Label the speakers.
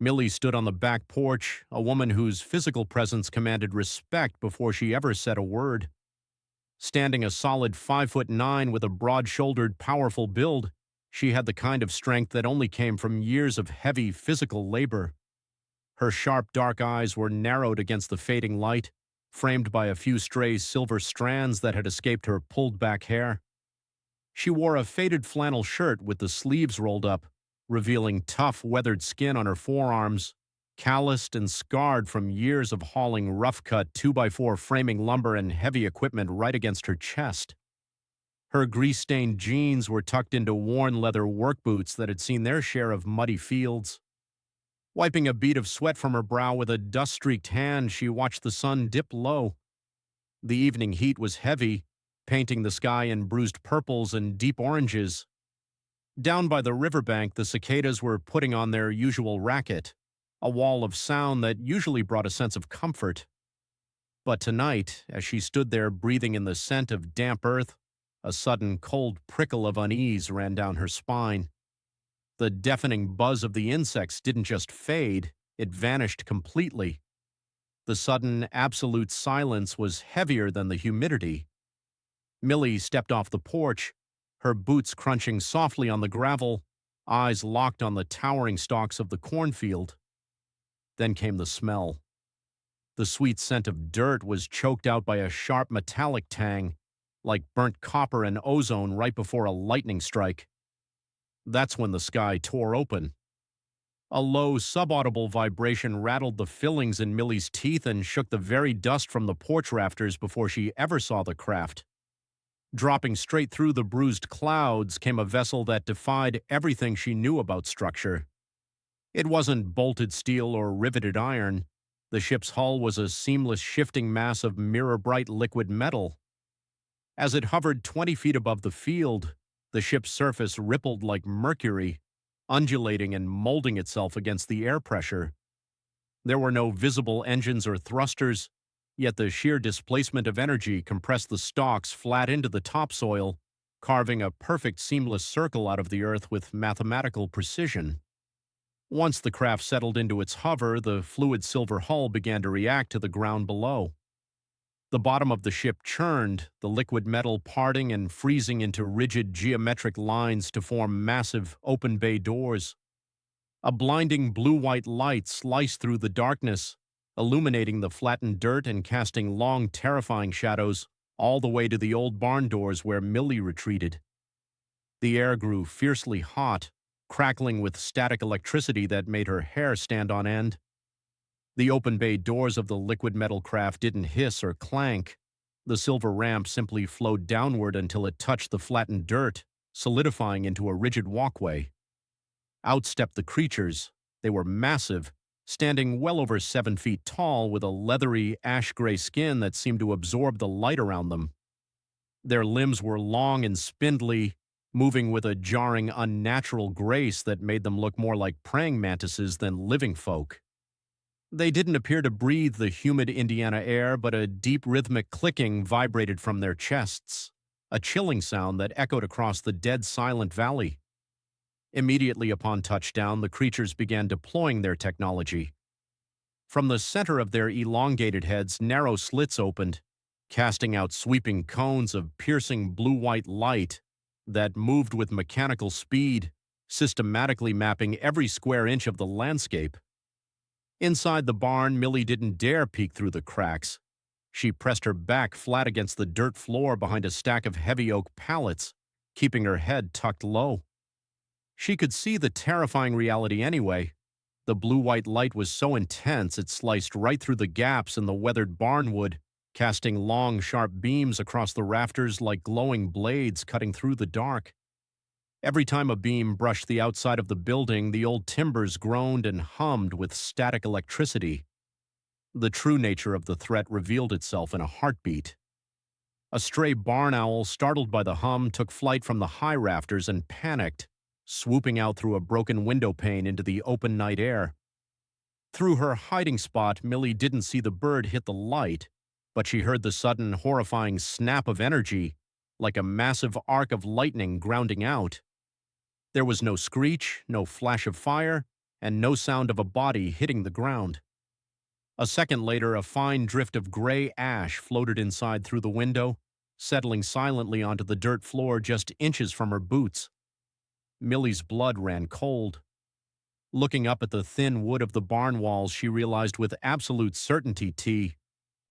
Speaker 1: Millie stood on the back porch, a woman whose physical presence commanded respect before she ever said a word. Standing a solid 5'9" with a broad-shouldered, powerful build, she had the kind of strength that only came from years of heavy physical labor. Her sharp, dark eyes were narrowed against the fading light, framed by a few stray silver strands that had escaped her pulled-back hair. She wore a faded flannel shirt with the sleeves rolled up, revealing tough, weathered skin on her forearms, calloused and scarred from years of hauling rough-cut 2x4 framing lumber and heavy equipment right against her chest. Her grease-stained jeans were tucked into worn leather work boots that had seen their share of muddy fields. Wiping a bead of sweat from her brow with a dust-streaked hand, she watched the sun dip low. The evening heat was heavy, painting the sky in bruised purples and deep oranges. Down by the riverbank, the cicadas were putting on their usual racket, a wall of sound that usually brought a sense of comfort. But tonight, as she stood there breathing in the scent of damp earth, a sudden cold prickle of unease ran down her spine. The deafening buzz of the insects didn't just fade, it vanished completely. The sudden, absolute silence was heavier than the humidity. Millie stepped off the porch, her boots crunching softly on the gravel, eyes locked on the towering stalks of the cornfield. Then came the smell. The sweet scent of dirt was choked out by a sharp metallic tang, like burnt copper and ozone right before a lightning strike. That's when the sky tore open. A low, subaudible vibration rattled the fillings in Millie's teeth and shook the very dust from the porch rafters before she ever saw the craft. Dropping straight through the bruised clouds came a vessel that defied everything she knew about structure. It wasn't bolted steel or riveted iron. The ship's hull was a seamless shifting mass of mirror-bright liquid metal. As it hovered 20 feet above the field, the ship's surface rippled like mercury, undulating and molding itself against the air pressure. There were no visible engines or thrusters, yet the sheer displacement of energy compressed the stalks flat into the topsoil, carving a perfect seamless circle out of the earth with mathematical precision. Once the craft settled into its hover, the fluid silver hull began to react to the ground below. The bottom of the ship churned, the liquid metal parting and freezing into rigid geometric lines to form massive open bay doors. A blinding blue-white light sliced through the darkness, illuminating the flattened dirt and casting long, terrifying shadows all the way to the old barn doors where Millie retreated. The air grew fiercely hot, crackling with static electricity that made her hair stand on end. The open bay doors of the liquid metal craft didn't hiss or clank. The silver ramp simply flowed downward until it touched the flattened dirt, solidifying into a rigid walkway. Out stepped the creatures. They were massive, standing well over 7 feet tall with a leathery, ash-gray skin that seemed to absorb the light around them. Their limbs were long and spindly, moving with a jarring, unnatural grace that made them look more like praying mantises than living folk. They didn't appear to breathe the humid Indiana air, but a deep rhythmic clicking vibrated from their chests, a chilling sound that echoed across the dead silent valley. Immediately upon touchdown, the creatures began deploying their technology. From the center of their elongated heads, narrow slits opened, casting out sweeping cones of piercing blue-white light that moved with mechanical speed, systematically mapping every square inch of the landscape. Inside the barn, Millie didn't dare peek through the cracks. She pressed her back flat against the dirt floor behind a stack of heavy oak pallets, keeping her head tucked low. She could see the terrifying reality anyway. The blue-white light was so intense it sliced right through the gaps in the weathered barnwood, casting long, sharp beams across the rafters like glowing blades cutting through the dark. Every time a beam brushed the outside of the building, the old timbers groaned and hummed with static electricity. The true nature of the threat revealed itself in a heartbeat. A stray barn owl, startled by the hum, took flight from the high rafters and panicked, swooping out through a broken window pane into the open night air. Through her hiding spot, Millie didn't see the bird hit the light, but she heard the sudden, horrifying snap of energy, like a massive arc of lightning grounding out. There was no screech, no flash of fire, and no sound of a body hitting the ground. A second later, a fine drift of gray ash floated inside through the window, settling silently onto the dirt floor just inches from her boots. Millie's blood ran cold. Looking up at the thin wood of the barn walls, she realized with absolute certainty